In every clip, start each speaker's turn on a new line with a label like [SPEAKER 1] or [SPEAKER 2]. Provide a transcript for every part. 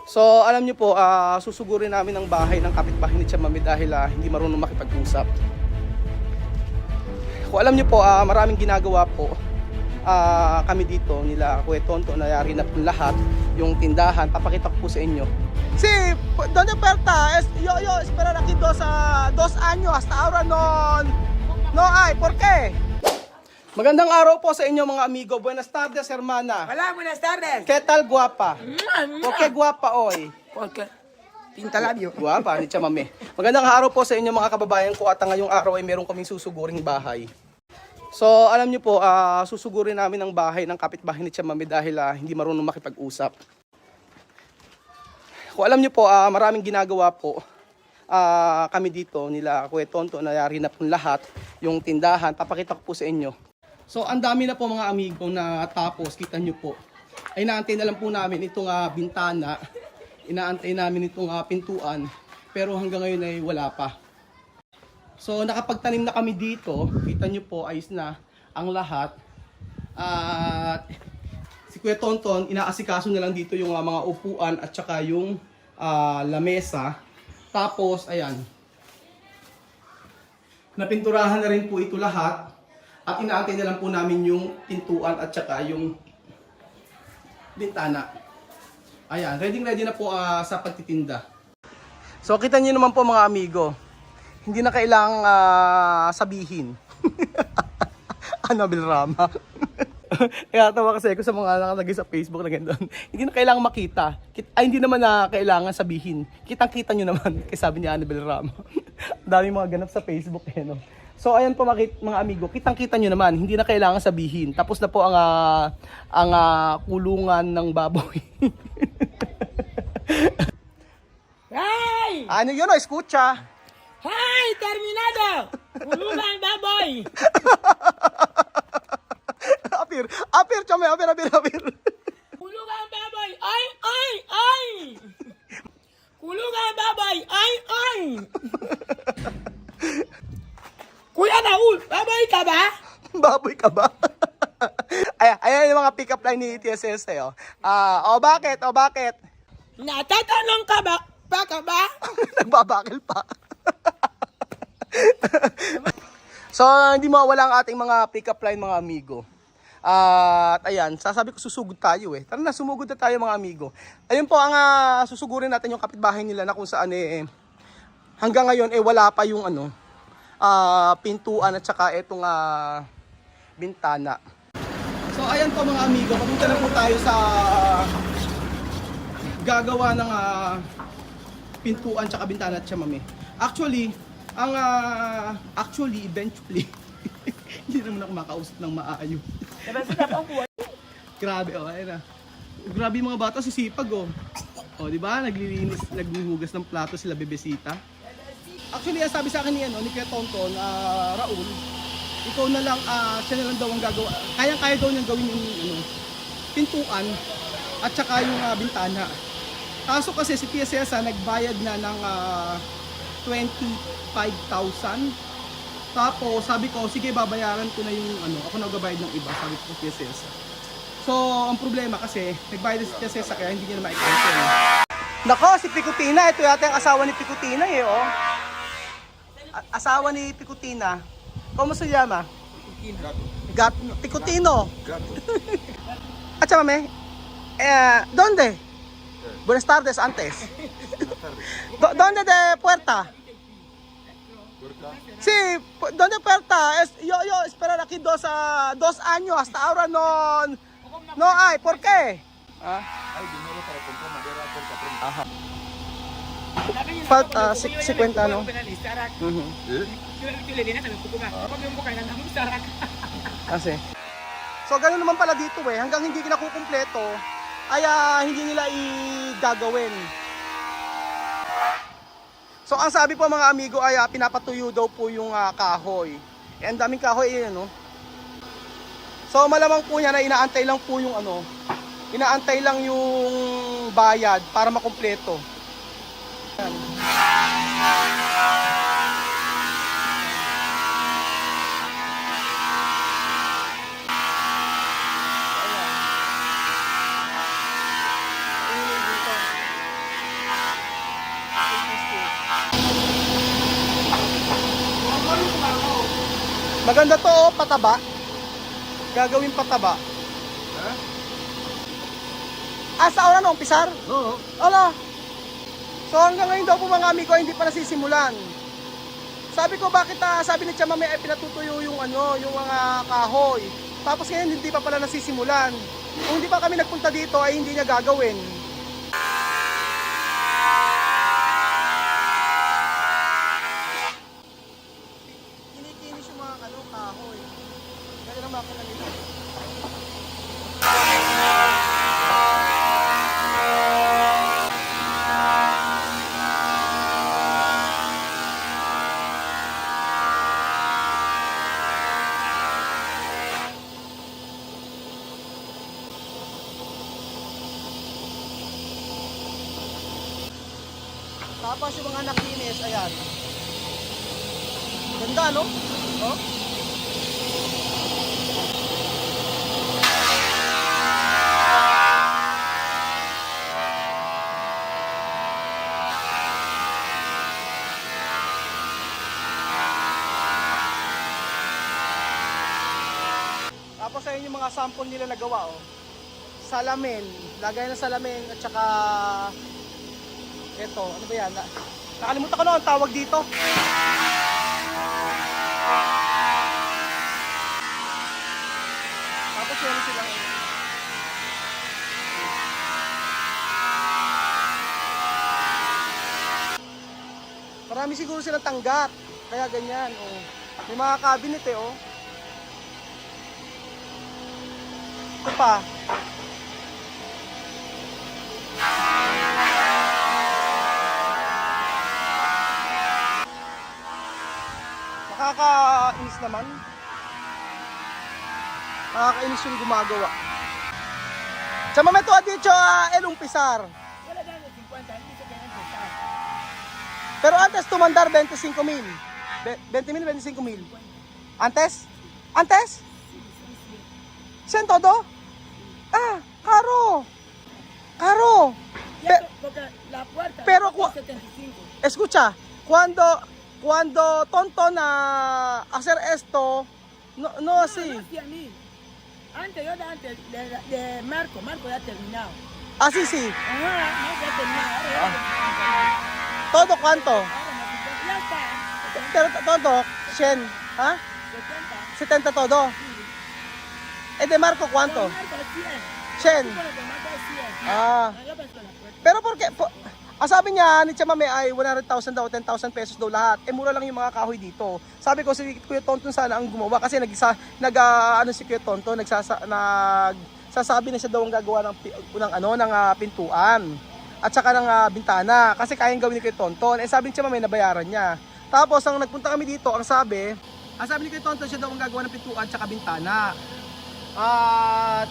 [SPEAKER 1] So alam niyo po, susugurin namin ang bahay ng kapitbahay ni Tia Mami dahil hindi marunong makipag-usap. Kung alam niyo po, maraming ginagawa po kami dito nila Kuya Tonto, nayari na po lahat yung tindahan. Papakita ko po sa inyo. Si, donde puerta? Yo esperar aquí 2 años hasta ahora no hay. ¿Por qué? Magandang araw po sa inyo mga amigo. Buenas tardes, hermana.
[SPEAKER 2] Hola, buenas tardes.
[SPEAKER 1] ¿Qué tal, guapa? ¿Por qué guapa hoy?
[SPEAKER 2] Porque pinta labio.
[SPEAKER 1] Guapa, ni Tia Mami. Magandang araw po sa inyo mga kababayan ko at ngayong araw ay meron kaming susuguring bahay. So, alam niyo po, susugurin namin ang bahay ng kapitbahay ni Tia Mami dahil hindi marunong makipag-usap. Kung alam niyo po, maraming ginagawa po kami dito nila Kuya Tonto, nayari na po lahat yung tindahan. Papakita ko po sa inyo. So, ang dami na po mga amigo na tapos, kita niyo po. Ay inaantay na lang po namin itong bintana. Inaantay namin itong pintuan. Pero hanggang ngayon ay wala pa. So, nakapagtanim na kami dito. Kita niyo po, ayos na ang lahat. At si Kuya Tonton, inaasikaso na lang dito yung mga upuan at saka yung lamesa. Tapos, ayan. Napinturahan na rin po ito lahat. At inaantay na lang po namin yung pintuan at saka yung bintana. Ayan, ready na po sa pagtitinda. So, kita niyo naman po mga amigo. Hindi na kailangang sabihin. Annabel Rama. Kaya tawa kasi ako sa mga nakalagay sa Facebook na gano'n. Hindi na kailangang makita. Hindi naman na kailangan sabihin. Kitang-kita nyo naman. Kaya sabi ni Annabel Rama. Dami mga ganap sa Facebook eh, no? So ayan po mga amigo, kitang-kita nyo naman, hindi na kailangan sabihin. Tapos na po ang kulungan ng baboy.
[SPEAKER 2] ¡Ay!
[SPEAKER 1] Ano yun, escucha?
[SPEAKER 2] ¡Ay! ¡Terminado! ¡Kulungan baboy!
[SPEAKER 1] Apir, chame, apir.
[SPEAKER 2] ¡Kulungan baboy! ¡Ay! ¡Ay! ¡Ay! ¡Kulungan baboy! ¡Ay! ¡Ay! Kuya Raul, baboy ka ba?
[SPEAKER 1] Baboy ka ba? Ayan yung mga pick-up line ni TSS eh, oh. Bakit?
[SPEAKER 2] Natatanong ka ba? Baka ba?
[SPEAKER 1] Nagbabakil pa. So, hindi mawala ang ating mga pick-up line mga amigo. At ayan, sasabi ko susugod tayo eh. Tara na, sumugod na tayo mga amigo. Ayun po ang susugurin natin yung kapitbahay nila na kung saan hanggang ngayon wala pa yung pintuan at saka itong bintana. So ayan po mga amigo, papunta na po tayo sa gagawa ng pintuan at saka bintana at Tia Mami. Actually, eventually, hindi naman ako makausap ng maayos. Grabe, ayun na. Grabe yung mga bata, sisipag di ba? Naglilinis, naghuhugas ng plato sila Bebesita. Actually, sabi sa akin ni Kuya Tonton, Raul, ikaw na lang, siya na lang daw ang gagawa. Kaya daw niyang gawin yung pintuan at saka yung bintana. Kaso kasi si Tia Cesa nagbayad na ng 25,000. Tapos sabi ko, sige babayaran ko na yung ako nagbabayad ng iba, sabi ko Tia Cesa. So, ang problema kasi, nagbayad si Tia Cesa kaya hindi niya na ma-cancel. Nako, si Picutina, ito yata yung asawa ni Picutina asawa ni Picutina. ¿Cómo se llama? Picutino. At Tia Mami, ¿dónde? Buenas tardes antes. ¿Dónde de puerta? Sí, ¿dónde puerta? Yo esperar aquí 2 años hasta ahora no hay. ¿Por qué?
[SPEAKER 3] Hay dinero para comprar madera por capricho.
[SPEAKER 1] Ajá. Falta 50 no? Kasi. So ganoon naman pala dito hanggang hindi nakukumpleto ay hindi nila igagawin. So ang sabi po mga amigo ay pinapatuyo daw po yung kahoy. Ang daming kahoy no? So malamang po niya na inaantay lang po yung inaantay lang yung bayad para makumpleto. Maganda to, oh, pataba. Gagawin pataba.
[SPEAKER 3] Ha?
[SPEAKER 1] Sa oras na umpisar?
[SPEAKER 3] Oo.
[SPEAKER 1] Ala. So hanggang ngayon daw po mga amigo hindi pa nasisimulan. Sabi ko bakit sabi ni Chamame ay pinatutuyo yung yung mga kahoy. Tapos ngayon hindi pa pala nasisimulan. Kung hindi pa kami nagpunta dito ay hindi niya gagawin. Kinikinis yung mga kahoy. Kaya lang makina nila. Tapos yung mga nakinis, ayan. Ganda, no? Oh? Tapos ayun yung mga sample nila nagawa, oh. Salamin, lagay ng salamin at saka ito, ano ba yan? Nakalimutan ko na ang tawag dito. Tapos yun silang marami siguro silang tanggap. Kaya ganyan, oh. May mga cabinet eh, oh. Ito pa. Nakakainis naman. Nakakainis yung gumagawa. Sa momento adicho el umpisar.
[SPEAKER 2] Wala na ng 50, hindi sa ganyan sa
[SPEAKER 1] Pero antes tumandar 25,000. 20,000, 25,000. Antes? Antes? Sen todo? Caro. Caro.
[SPEAKER 2] Porque la puerta
[SPEAKER 1] pero
[SPEAKER 2] cuesta 75.
[SPEAKER 1] Escucha, cuando tonto na hacer esto, no así.
[SPEAKER 2] No, sí, a mí. Antes de Marco ya terminado.
[SPEAKER 1] Así sí.
[SPEAKER 2] Ajá, no, ya terminado. Ahora ya terminado.
[SPEAKER 1] Todo cuánto?
[SPEAKER 2] Ahora no, ya está.
[SPEAKER 1] Pero todo, 100, ¿ha?
[SPEAKER 2] 70.
[SPEAKER 1] 70 todo. ¿Es de Marco cuánto?
[SPEAKER 2] Con Marco 100.
[SPEAKER 1] 100.
[SPEAKER 2] Con Marco 100.
[SPEAKER 1] Ah.
[SPEAKER 2] Yo pensé la puerta.
[SPEAKER 1] Pero porque sabi niya ni Chamame ay 100,000 daw, 10,000 pesos daw lahat. Mura lang yung mga kahoy dito. Sabi ko si Kuya Tonton sana ang gumawa kasi si Kuya Tonton nagsasabi na siya daw ang gagawa ng pintuan at saka ng bintana kasi kayang gawin ni Kuya Tonton. Sabi ni Chamame nabayaran niya. Tapos ang nagpunta kami dito, ang sabi ni Kuya Tonton siya daw ang gagawa ng pintuan at saka bintana.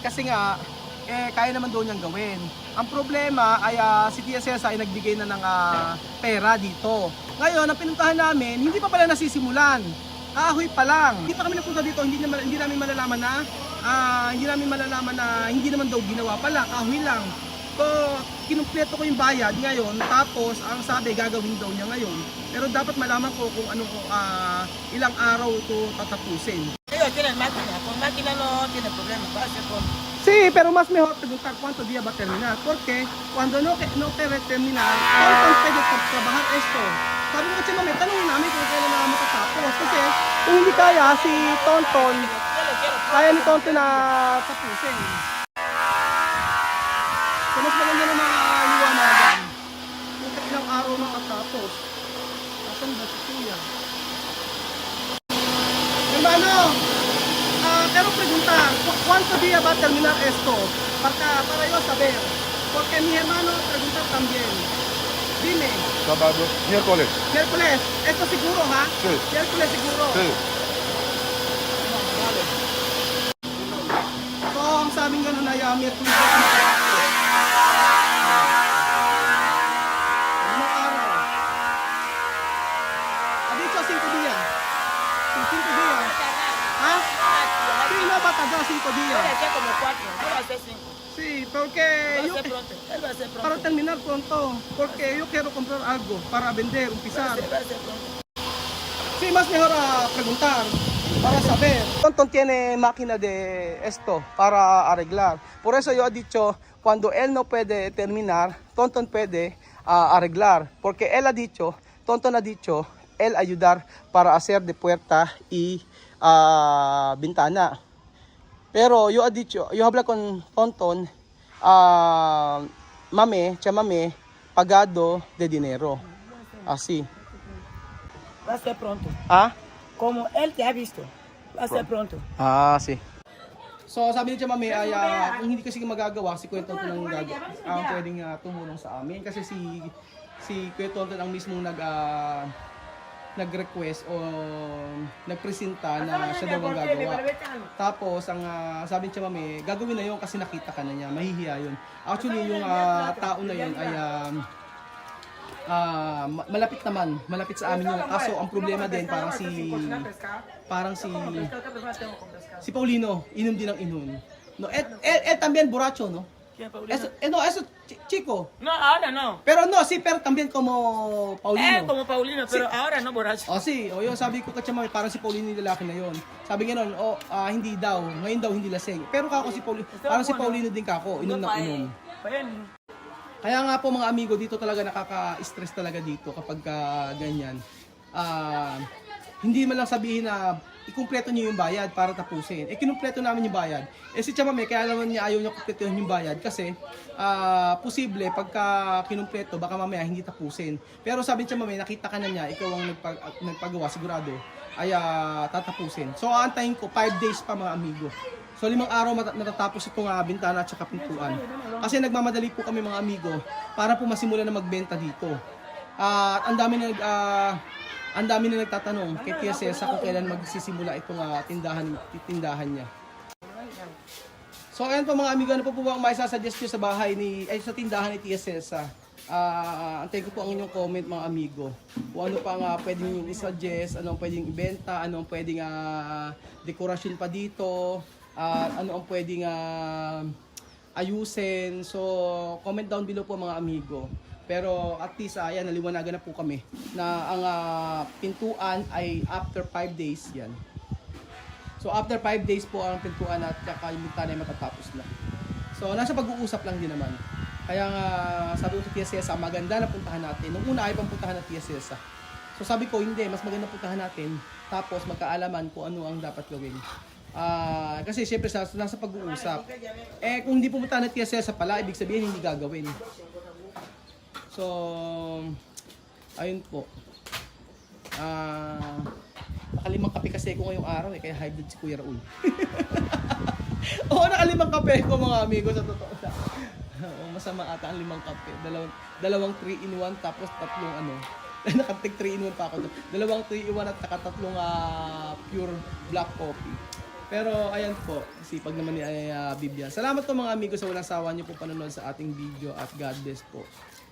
[SPEAKER 1] Kasi nga kaya naman daw niyang gawin. Ang problema ay si Tia Cesa ay nagbigay na ng pera dito. Ngayon, ang pinuntahan namin, hindi pa pala nasisimulan. Kahoy pa lang. Hindi pa kami napunta dito, hindi namin malalaman na hindi naman daw ginawa pala, kahoy lang. So, kinumpleto ko yung bayad ngayon, tapos ang sabi gagawin daw niya ngayon. Pero dapat malaman ko kung ilang araw ito tatapusin.
[SPEAKER 2] Ellos tienen máquina, con máquina no tiene problema, puede hacer con...
[SPEAKER 1] Sí, pero más mejor preguntar cuántos días va a terminar, porque cuando no quiere terminar, ¿cuánto pwede trabajar esto? Sabi ko kasi mami, tanongin namin kung kailan na matatapos. Kasi kung hindi kaya si Tonton, kaya ni Tonton na tapusin. So mas maganda na maliwanagan kung ilang araw matatapos. Asan ba si Kuya? Hermano, quiero preguntar, ¿cuántos días va a terminar esto? Para yo saber. Porque mi hermano pregunta también. Dime.
[SPEAKER 3] Sábado, miércoles.
[SPEAKER 1] Miércoles, ¿esto seguro, ha?
[SPEAKER 3] Sí.
[SPEAKER 1] Miércoles seguro.
[SPEAKER 3] Sí.
[SPEAKER 1] Vale. So, ang sabing gano'n ay Miércoles. Anong araw? Adito, 5 días. 5 días. ¿Ha? Sí, no va a tardar 5
[SPEAKER 2] Yo
[SPEAKER 1] días.
[SPEAKER 2] le decía como 4, yo voy a hacer 5.
[SPEAKER 1] Sí, porque
[SPEAKER 2] Él
[SPEAKER 1] yo,
[SPEAKER 2] va a hacer pronto, él va a hacer pronto.
[SPEAKER 1] para terminar pronto, porque yo quiero comprar algo para vender,
[SPEAKER 2] Va a
[SPEAKER 1] empezar.
[SPEAKER 2] hacer pronto.
[SPEAKER 1] Sí, más mejor preguntar. para saber. Tonton tiene máquina de esto para arreglar. Por eso yo he dicho, cuando él no puede terminar, Tonton puede arreglar. Porque él ha dicho, Tonton ha dicho, él ayudar para hacer de puerta y ventana. Pero yo he dicho, yo habla con Tonton, mame, pagado de dinero. Así.
[SPEAKER 2] Va a ser pronto.
[SPEAKER 1] Ah?
[SPEAKER 2] Como él te ha visto. Va a ser pronto.
[SPEAKER 1] Sí. So sabi ni Chamame ay kung hindi kasi magagawa, si Kuya Tonton ang ang pwedeng tumulong sa amin kasi si Kuya Tonton ang mismong nag-request o nagpresenta na siya daw ang gagawa. Tapos ang sabi ni Chamame, gagawin na yun kasi nakita ka na niya, mahihiya yun. Actually yung tao na yun ay malapit sa amin yun. Kaso ang problema din parang si Paulino, inom din ng inom. No, también borracho, no? Eso chico.
[SPEAKER 2] No, ahora no.
[SPEAKER 1] Pero también como Paulino.
[SPEAKER 2] Como Paulino, pero ahora no borracho.
[SPEAKER 1] Yung sabi ko kay parang si Paulino yung lalaki na yon. Sabi niya noon, hindi daw, ngayon daw hindi lasing. Pero kako si Paulino, parang si Paulino din kako, inom ng inom. Kaya nga po mga amigo, dito talaga nakaka-stress talaga dito kapag ganyan. Hindi man lang sabihin na ikumpleto niyo yung bayad para tapusin. Kinumpleto namin yung bayad. Si Chamame, kaya naman niya ayaw niya kumpletuhin yung bayad kasi posible pagka kinumpleto, baka mamaya hindi tapusin. Pero sabi ni Chamame, nakita ka na niya, ikaw ang nagpagawa, sigurado, ay tatapusin. So aantayin ko, 5 days pa mga amigo. So 5 araw matatapos itong bintana at saka pintuan. Kasi nagmamadali po kami mga amigo para po masimula na magbenta dito. At ang dami na nagtatanong kay Tia Cesa kung kailan magsisimula itong tindahan niya. So ayan po mga amigo, ano po ba ang maisasuggest nyo sa sa tindahan ni Tia Cesa? Antayin ko po ang inyong comment mga amigo. Kung ano pa nga pwedeng i-suggest, ano ang pwedeng ibenta, ano ang pwedeng dekorasyon pa dito, ano ang pwedeng ayusin. So comment down below po mga amigo. Pero at least ayan, naliwanagan na po kami na ang pintuan ay after 5 days yan. So after 5 days po ang pintuan at saka yung bintana ay matatapos na. So nasa pag-uusap lang din naman. Kaya nga sabi ko sa Tia Cesa, maganda na puntahan natin. Nung una ay puntahan na Tia Cesa. So sabi ko hindi, mas maganda puntahan natin. Tapos magkaalaman kung ano ang dapat gawin. Kasi syempre nasa pag-uusap. Kung hindi pumunta na Tia Cesa pala, ibig sabihin hindi gagawin. So, ayun po. Nakalimang kape kasi ako ngayong araw kaya high blood si Kuya Raul. Nakalimang kape ko mga amigo sa totoo na. Masama ata ang 5 kape. Dalawang 3-in-1 tapos tatlong nakatig 3-in-1 pa ako. Dalawang 3-in-1 at saka tatlong pure black coffee. Pero ayan po, sipag naman ni Bibian. Salamat po mga amigo sa walang sawa niyo po panonood sa ating video at God bless po.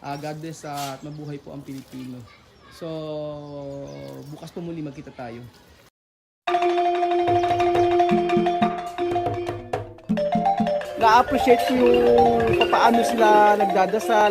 [SPEAKER 1] God bless at mabuhay po ang Pilipino. So, bukas po muli magkita tayo. Na-appreciate ko yung paano sila nagdadasal.